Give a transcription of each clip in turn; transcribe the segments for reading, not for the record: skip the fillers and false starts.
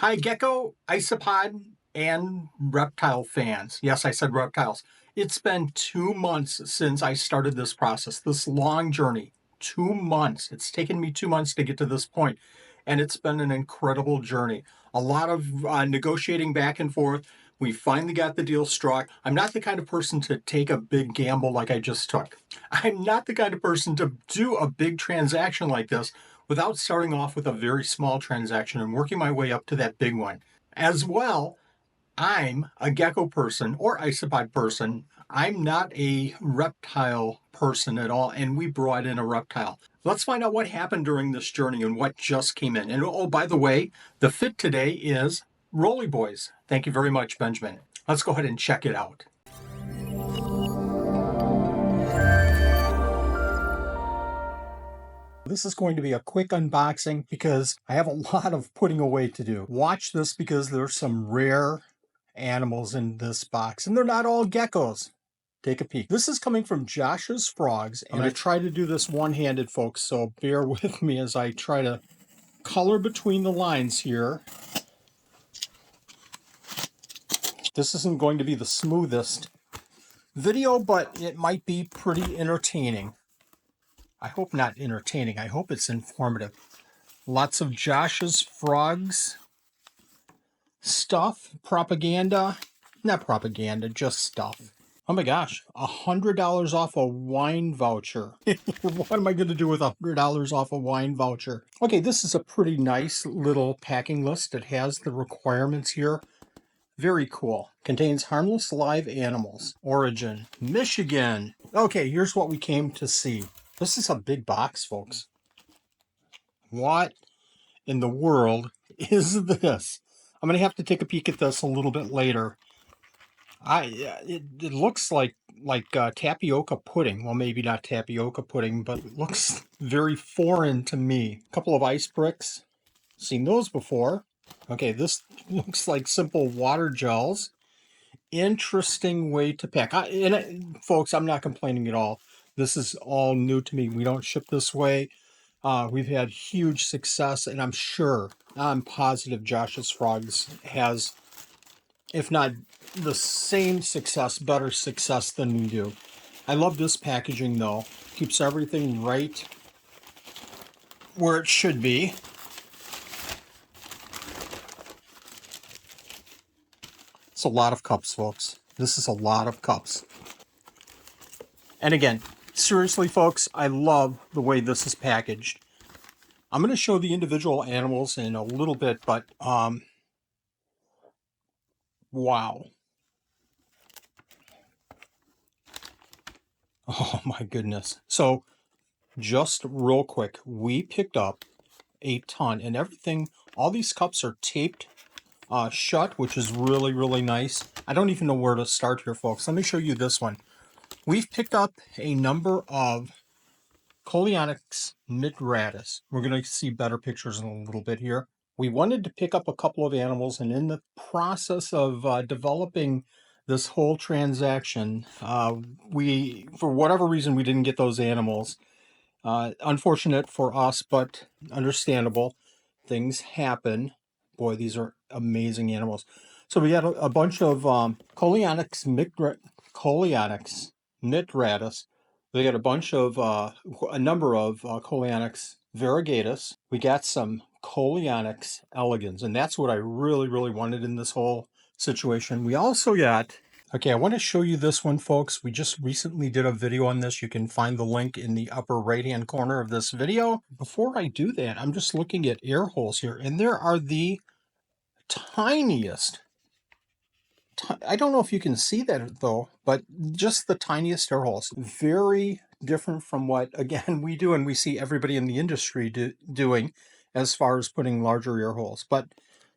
Hi, Gecko, isopod, and reptile fans. Yes, I said reptiles. It's been 2 months since I started this process, this long journey. 2 months. It's taken me 2 months to get to this point, and it's been an incredible journey. A lot of negotiating back and forth. We finally got the deal struck. I'm not the kind of person to take a big gamble like I just took. I'm not the kind of person to do a big transaction like this without starting off with a very small transaction and working my way up to that big one. As well, I'm a gecko person or isopod person. I'm not a reptile person at all, and we brought in a reptile. Let's find out what happened during this journey and what just came in. And oh, by the way, the fit today is Rolly Boys. Thank you very much, Benjamin. Let's go ahead and check it out. This is going to be a quick unboxing because I have a lot of putting away to do. Watch this because there's some rare animals in this box, and they're not all geckos. Take a peek. This is coming from Josh's Frogs, and I try to do this one-handed, folks, so bear with me as I try to color between the lines here. This isn't going to be the smoothest video, but it might be pretty entertaining. I hope not entertaining. I hope it's informative. Lots of Josh's Frogs stuff, propaganda, not propaganda, just stuff. Oh my gosh, $100 off a wine voucher. What am I going to do with $100 off a wine voucher? Okay, this is a pretty nice little packing list. It has the requirements here. Very cool. Contains harmless live animals. Origin, Michigan. Okay, here's what we came to see. This is a big box, folks. What in the world is this? I'm going to have to take a peek at this a little bit later. It looks like tapioca pudding. Well, maybe not tapioca pudding, but it looks very foreign to me. A couple of ice bricks. Seen those before. Okay, this looks like simple water gels. Interesting way to pack. Folks, I'm not complaining at all. This is all new to me. We don't ship this way. We've had huge success, and I'm positive Josh's Frogs has, if not the same success, better success than we do. I love this packaging, though. Keeps everything right where it should be. It's a lot of cups, folks. This is a lot of cups. And again, seriously, folks, I love the way this is packaged. I'm going to show the individual animals in a little bit, but wow. Oh my goodness. So just real quick, we picked up a ton, and everything, all these cups are taped shut, which is really, really nice. I don't even know where to start here, folks. Let me show you this one. We've picked up a number of Coleonyx midratus. We're going to see better pictures in a little bit here. We wanted to pick up a couple of animals, and in the process of developing this whole transaction, for whatever reason, we didn't get those animals. Unfortunate for us, but understandable. Things happen. Boy, these are amazing animals. So we got a bunch of Coleonyx midratus. We got a bunch of, a number of Coleonyx variegatus. We got some Coleonyx elegans, and that's what I really, really wanted in this whole situation. We also got, okay, I want to show you this one, folks. We just recently did a video on this. You can find the link in the upper right-hand corner of this video. Before I do that, I'm just looking at air holes here, and there are the tiniest, I don't know if you can see that though, but just the tiniest air holes. Very different from what, again, we do and we see everybody in the industry doing as far as putting larger air holes. But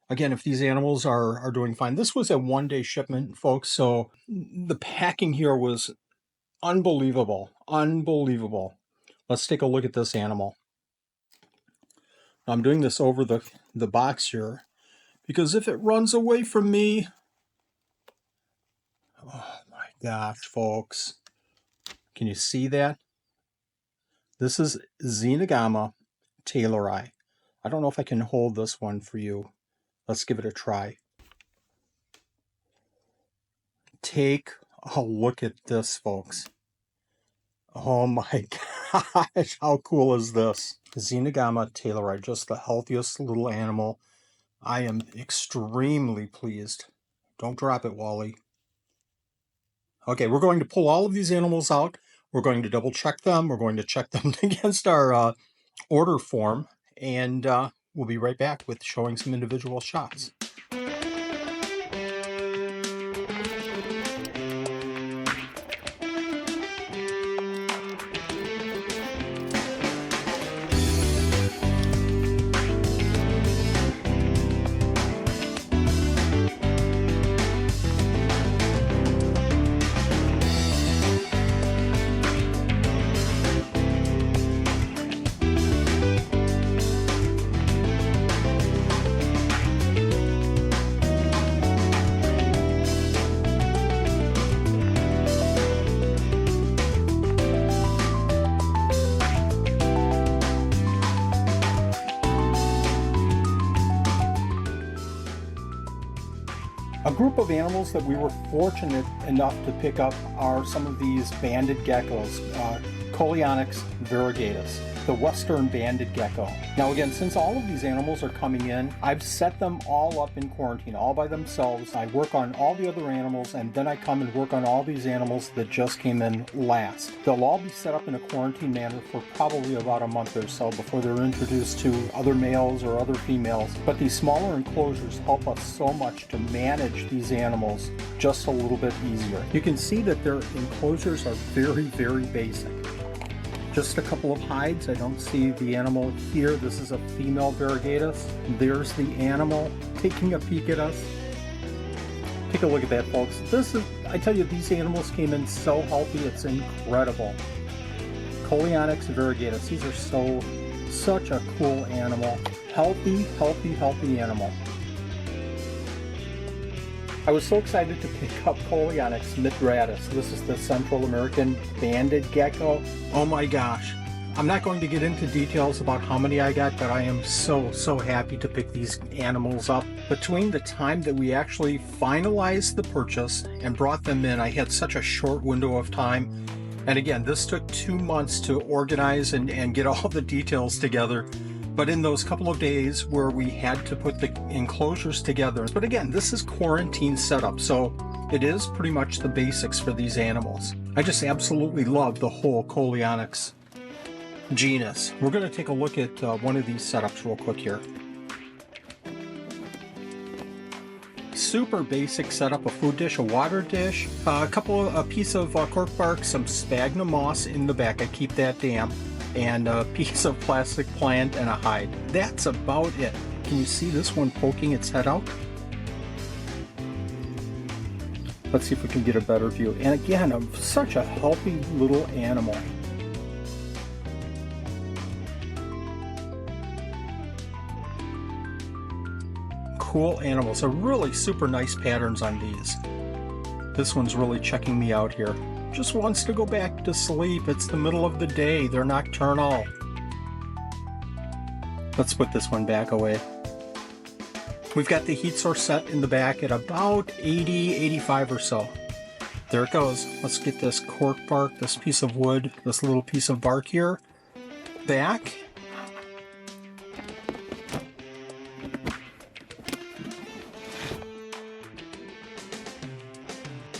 again, if these animals are doing fine. This was a one-day shipment, folks, so the packing here was unbelievable. Unbelievable. Let's take a look at this animal. I'm doing this over the box here because if it runs away from me, oh my gosh, folks. Can you see that? This is Xenagama taylori. I don't know if I can hold this one for you. Let's give it a try. Take a look at this, folks. Oh my gosh, how cool is this? Xenagama taylori, just the healthiest little animal. I am extremely pleased. Don't drop it, Wally. Okay, we're going to pull all of these animals out. We're going to double check them. We're going to check them against our order form. And we'll be right back with showing some individual shots. A group of animals that we were fortunate enough to pick up are some of these banded geckos, Coleonyx variegatus, the western banded gecko. Now again, since all of these animals are coming in, I've set them all up in quarantine, all by themselves. I work on all the other animals, and then I come and work on all these animals that just came in last. They'll all be set up in a quarantine manner for probably about a month or so before they're introduced to other males or other females. But these smaller enclosures help us so much to manage these animals just a little bit easier. You can see that their enclosures are very, very basic. Just a couple of hides. I don't see the animal here. This is a female variegatus. There's the animal taking a peek at us. Take a look at that, folks. This is, I tell you, these animals came in so healthy, it's incredible. Coleonyx variegatus. These are such a cool animal. Healthy, healthy, healthy animal. I was so excited to pick up Coleonyx midratus. This is the Central American banded gecko. Oh my gosh. I'm not going to get into details about how many I got, but I am so happy to pick these animals up. Between the time that we actually finalized the purchase and brought them in, I had such a short window of time. And again, this took 2 months to organize and get all the details together. But in those couple of days where we had to put the enclosures together, but again, this is quarantine setup, so it is pretty much the basics for these animals. I just absolutely love the whole Coleonyx genus. We're going to take a look at one of these setups real quick here. Super basic setup: a food dish, a water dish, a piece of cork bark, some sphagnum moss in the back. I keep that damp. And a piece of plastic plant and a hide. That's about it. Can you see this one poking its head out? Let's see if we can get a better view. And again, such a healthy little animal. Cool animals. Are really super nice patterns on these. This one's really checking me out here. Just wants to go back to sleep. It's the middle of the day. They're nocturnal. Let's put this one back away. We've got the heat source set in the back at about 80, 85 or so. There it goes. Let's get this cork bark, this piece of wood, this little piece of bark here, back.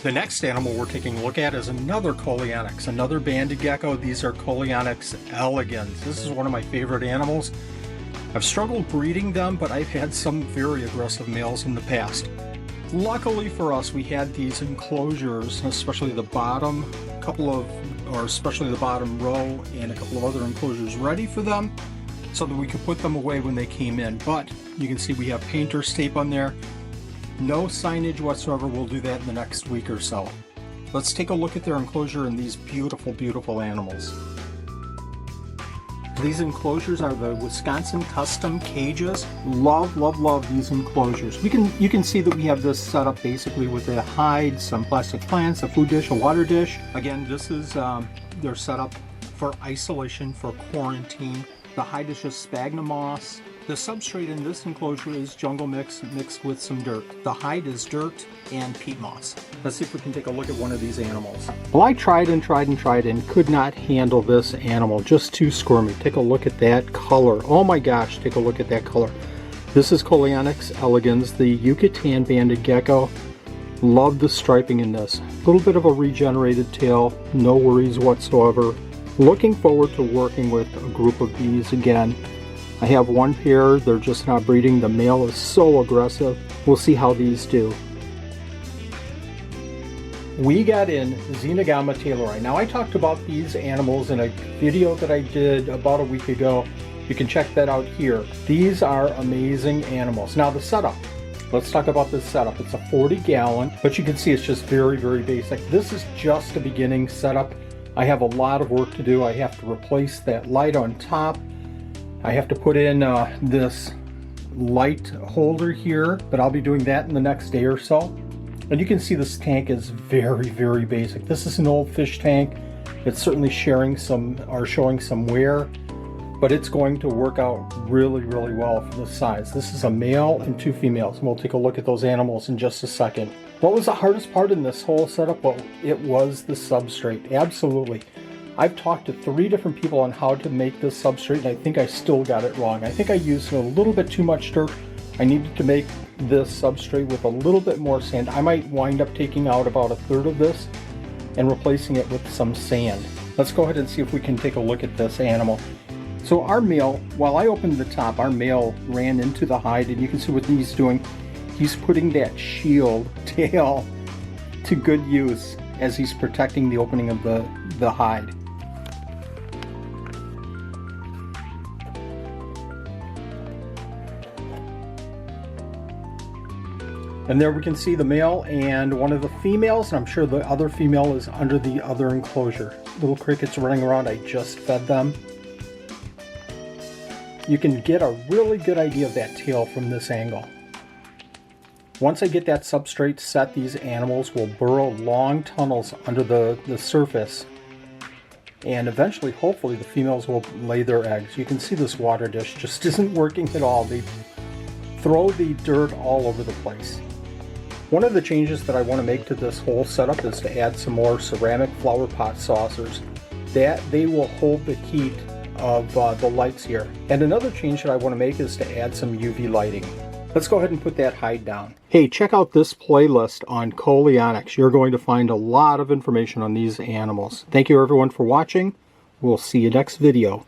The next animal we're taking a look at is another Coleonyx, another banded gecko. These are Coleonyx elegans. This is one of my favorite animals. I've struggled breeding them, but I've had some very aggressive males in the past. Luckily for us, we had these enclosures, especially the bottom especially the bottom row and a couple of other enclosures ready for them so that we could put them away when they came in. But you can see we have painter's tape on there. No signage whatsoever. We'll do that in the next week or so. Let's take a look at their enclosure and these beautiful, beautiful animals. These enclosures are the Wisconsin custom cages. Love, love, love these enclosures. You can see that we have this set up basically with a hide, some plastic plants, a food dish, a water dish. Again, this is their setup for isolation, for quarantine. The hide is just sphagnum moss, The substrate in this enclosure is jungle mix mixed with some dirt. The hide is dirt and peat moss. Let's see if we can take a look at one of these animals. Well, I tried and could not handle this animal. Just too squirmy. Take a look at that color. Oh my gosh, take a look at that color. This is Coleonyx elegans, the Yucatan banded gecko. Love the striping in this. A little bit of a regenerated tail, no worries whatsoever. Looking forward to working with a group of these again. I have one pair, they're just not breeding. The male is so aggressive. We'll see how these do. We got in Xenagama taylori. Now I talked about these animals in a video that I did about a week ago. You can check that out here. These are amazing animals. Now the setup. Let's talk about this setup. It's a 40-gallon, but you can see it's just very, very basic. This is just a beginning setup. I have a lot of work to do. I have to replace that light on top. I have to put in this light holder here, but I'll be doing that in the next day or so. And you can see this tank is very, very basic. This is an old fish tank. It's certainly showing some wear, but it's going to work out really, really well for this size. This is a male and 2 females, and we'll take a look at those animals in just a second. What was the hardest part in this whole setup? Well, it was the substrate, absolutely. I've talked to 3 different people on how to make this substrate, and I think I still got it wrong. I think I used a little bit too much dirt. I needed to make this substrate with a little bit more sand. I might wind up taking out about 1/3 of this and replacing it with some sand. Let's go ahead and see if we can take a look at this animal. So our male, while I opened the top, our male ran into the hide, and you can see what he's doing. He's putting that shield tail to good use as he's protecting the opening of the hide. And there we can see the male and one of the females, and I'm sure the other female is under the other enclosure. Little crickets running around, I just fed them. You can get a really good idea of that tail from this angle. Once I get that substrate set, these animals will burrow long tunnels under the surface, and eventually, hopefully, the females will lay their eggs. You can see this water dish just isn't working at all. They throw the dirt all over the place. One of the changes that I want to make to this whole setup is to add some more ceramic flower pot saucers. That they will hold the heat of the lights here. And another change that I want to make is to add some UV lighting. Let's go ahead and put that hide down. Hey, check out this playlist on Coleonyx. You're going to find a lot of information on these animals. Thank you everyone for watching. We'll see you next video.